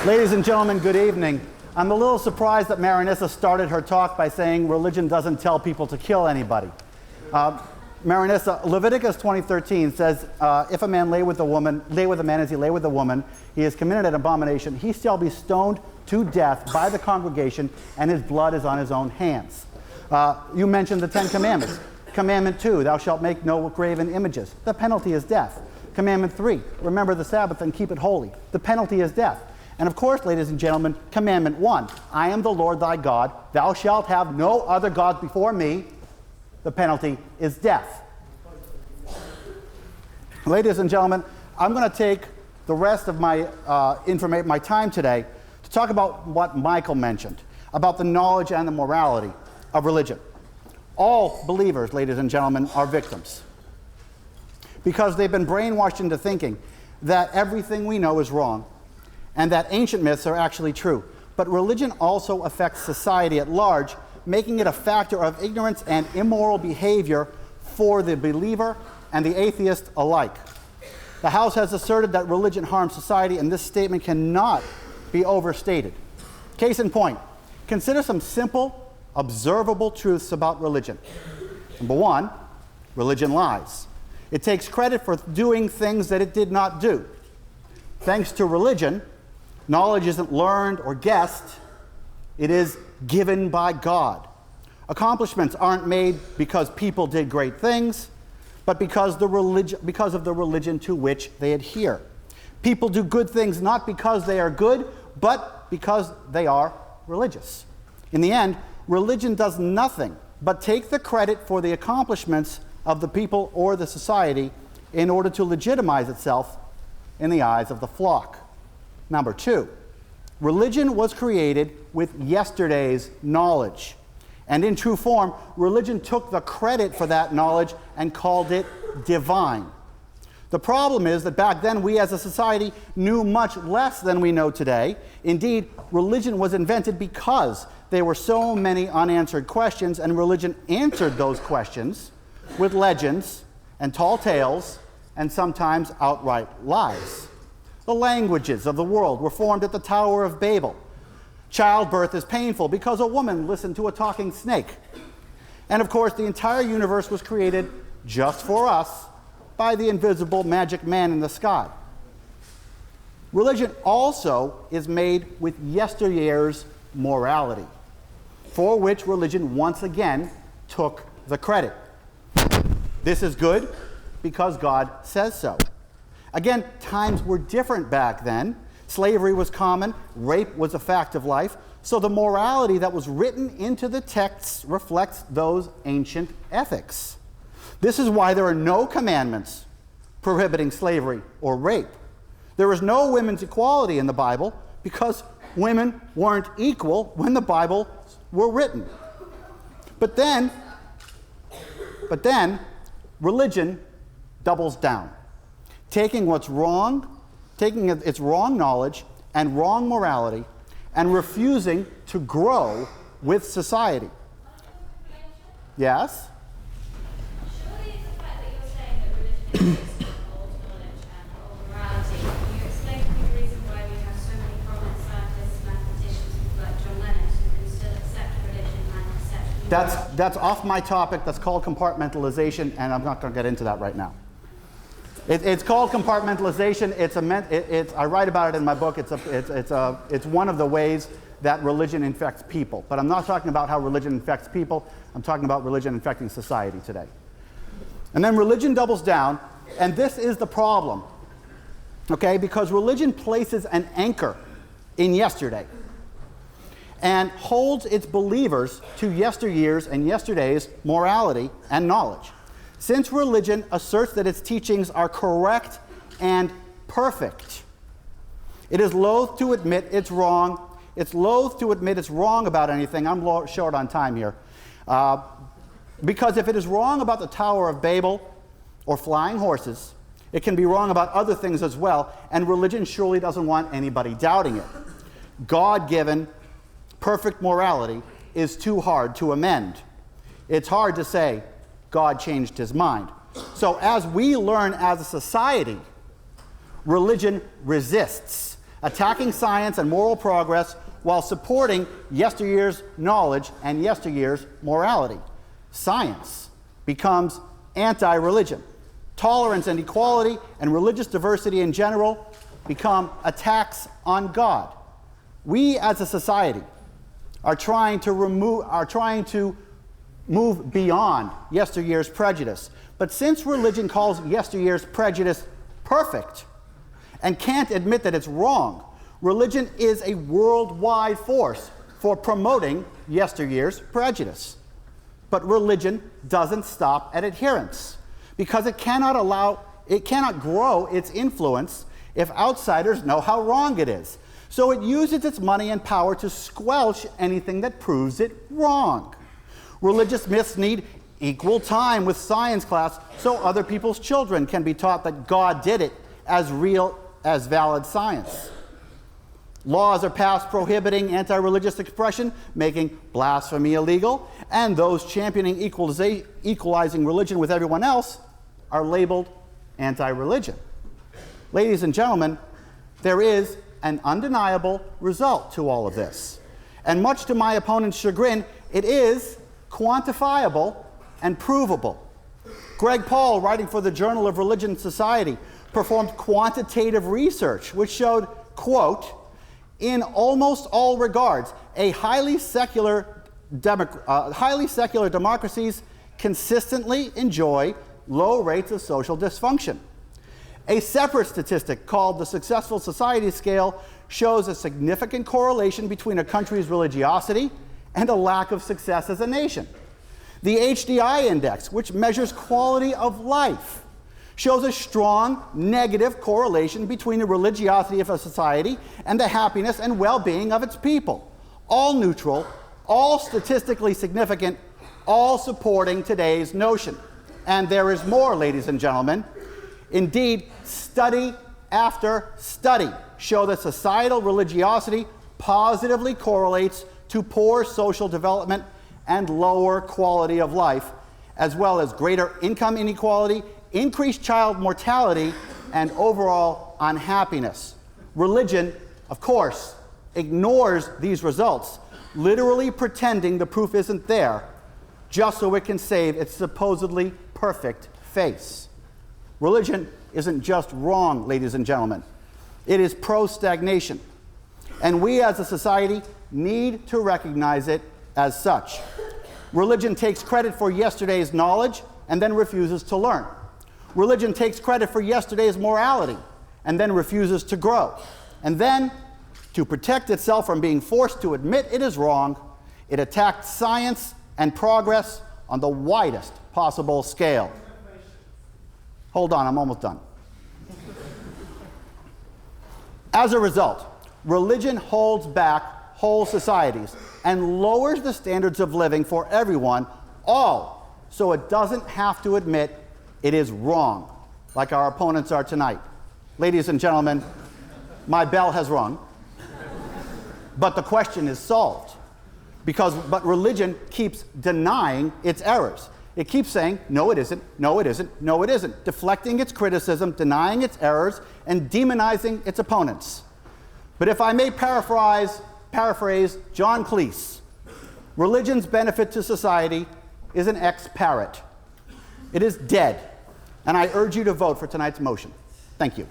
Ladies and gentlemen, good evening. I'm a little surprised that Mehrunissa started her talk by saying religion doesn't tell people to kill anybody. Mehrunissa, Leviticus 20:13 says, if a man lay with a man as he lay with a woman, he has committed an abomination, he shall be stoned to death by the congregation, and his blood is on his own hands. You mentioned the 10 Commandments. Commandment 2, thou shalt make no graven images. The penalty is death. Commandment 3, remember the Sabbath and keep it holy. The penalty is death. And of course, ladies and gentlemen, Commandment 1, I am the Lord thy God, thou shalt have no other gods before me. The penalty is death. Ladies and gentlemen, I'm going to take the rest of my my time today to talk about what Michael mentioned, about the knowledge and the morality of religion. All believers, ladies and gentlemen, are victims because they've been brainwashed into thinking that everything we know is wrong and that ancient myths are actually true. But religion also affects society at large, making it a factor of ignorance and immoral behavior for the believer and the atheist alike. The House has asserted that religion harms society, and this statement cannot be overstated. Case in point, consider some simple, observable truths about religion. Number 1, religion lies. It takes credit for doing things that it did not do. Thanks to religion, knowledge isn't learned or guessed, it is given by God. Accomplishments aren't made because people did great things, but because of the religion to which they adhere. People do good things not because they are good, but because they are religious. In the end, religion does nothing but take the credit for the accomplishments of the people or the society in order to legitimize itself in the eyes of the flock. Number 2, religion was created with yesterday's knowledge. And in true form, religion took the credit for that knowledge and called it divine. The problem is that back then we as a society knew much less than we know today. Indeed, religion was invented because there were so many unanswered questions, and religion answered those questions with legends and tall tales and sometimes outright lies. The languages of the world were formed at the Tower of Babel. Childbirth is painful because a woman listened to a talking snake. And of course, the entire universe was created just for us by the invisible magic man in the sky. Religion also is made with yesteryear's morality, for which religion once again took the credit. This is good because God says so. Again, times were different back then. Slavery was common, rape was a fact of life, so the morality that was written into the texts reflects those ancient ethics. This is why there are no commandments prohibiting slavery or rape. There is no women's equality in the Bible because women weren't equal when the Bible were written. But then, religion doubles down, taking what's wrong, taking its wrong knowledge and wrong morality and refusing to grow with society. Yes? Surely it's the fact that you're saying that religion exists with old knowledge and old morality. Can you explain to me the reason why we have so many prominent scientists, mathematicians, people like John Lennon, who can still accept religion and accept... That's off my topic. That's called compartmentalization, and I'm not going to get into that right now. It's called compartmentalization. I write about it in my book. It's one of the ways that religion infects people. But I'm not talking about how religion infects people. I'm talking about religion infecting society today. And then religion doubles down, and this is the problem, okay? Because religion places an anchor in yesterday and holds its believers to yesteryear's and yesterday's morality and knowledge. Since religion asserts that its teachings are correct and perfect, it is loath to admit it's wrong. It's loath to admit it's wrong about anything. I'm short on time here. Because if it is wrong about the Tower of Babel or flying horses, it can be wrong about other things as well, and religion surely doesn't want anybody doubting it. God-given, perfect morality is too hard to amend. It's hard to say, God changed his mind. So as we learn as a society, religion resists. attacking science and moral progress while supporting yesteryear's knowledge and yesteryear's morality. Science becomes anti-religion. Tolerance and equality and religious diversity in general become attacks on God. We as a society are trying to move beyond yesteryear's prejudice. But since religion calls yesteryear's prejudice perfect and can't admit that it's wrong, religion is a worldwide force for promoting yesteryear's prejudice. But religion doesn't stop at adherence, because it cannot grow its influence if outsiders know how wrong it is. So it uses its money and power to squelch anything that proves it wrong. Religious myths need equal time with science class so other people's children can be taught that God did it as real as valid science. Laws are passed prohibiting anti-religious expression, making blasphemy illegal, and those championing equalizing religion with everyone else are labeled anti-religion. Ladies and gentlemen, there is an undeniable result to all of this. And much to my opponent's chagrin, it is quantifiable and provable. Greg Paul, writing for the Journal of Religion and Society, performed quantitative research which showed, quote, in almost all regards, highly secular democracies consistently enjoy low rates of social dysfunction. A separate statistic called the Successful Society Scale shows a significant correlation between a country's religiosity and a lack of success as a nation. The HDI index, which measures quality of life, shows a strong negative correlation between the religiosity of a society and the happiness and well-being of its people. All neutral, all statistically significant, all supporting today's notion. And there is more, ladies and gentlemen. Indeed, study after study show that societal religiosity positively correlates to poor social development and lower quality of life, as well as greater income inequality, increased child mortality, and overall unhappiness. Religion, of course, ignores these results, literally pretending the proof isn't there, just so it can save its supposedly perfect face. Religion isn't just wrong, ladies and gentlemen. It is pro-stagnation. And we as a society need to recognize it as such. Religion takes credit for yesterday's knowledge and then refuses to learn. Religion takes credit for yesterday's morality and then refuses to grow. And then, to protect itself from being forced to admit it is wrong, it attacked science and progress on the widest possible scale. Hold on, I'm almost done. As a result, religion holds back whole societies and lowers the standards of living for everyone, all so it doesn't have to admit it is wrong, like our opponents are tonight. Ladies and gentlemen, my bell has rung, but the question is solved. But religion keeps denying its errors. It keeps saying, no it isn't, no it isn't, no it isn't, deflecting its criticism, denying its errors, and demonizing its opponents. But if I may paraphrase John Cleese, religion's benefit to society is an ex-parrot. It is dead, and I urge you to vote for tonight's motion. Thank you.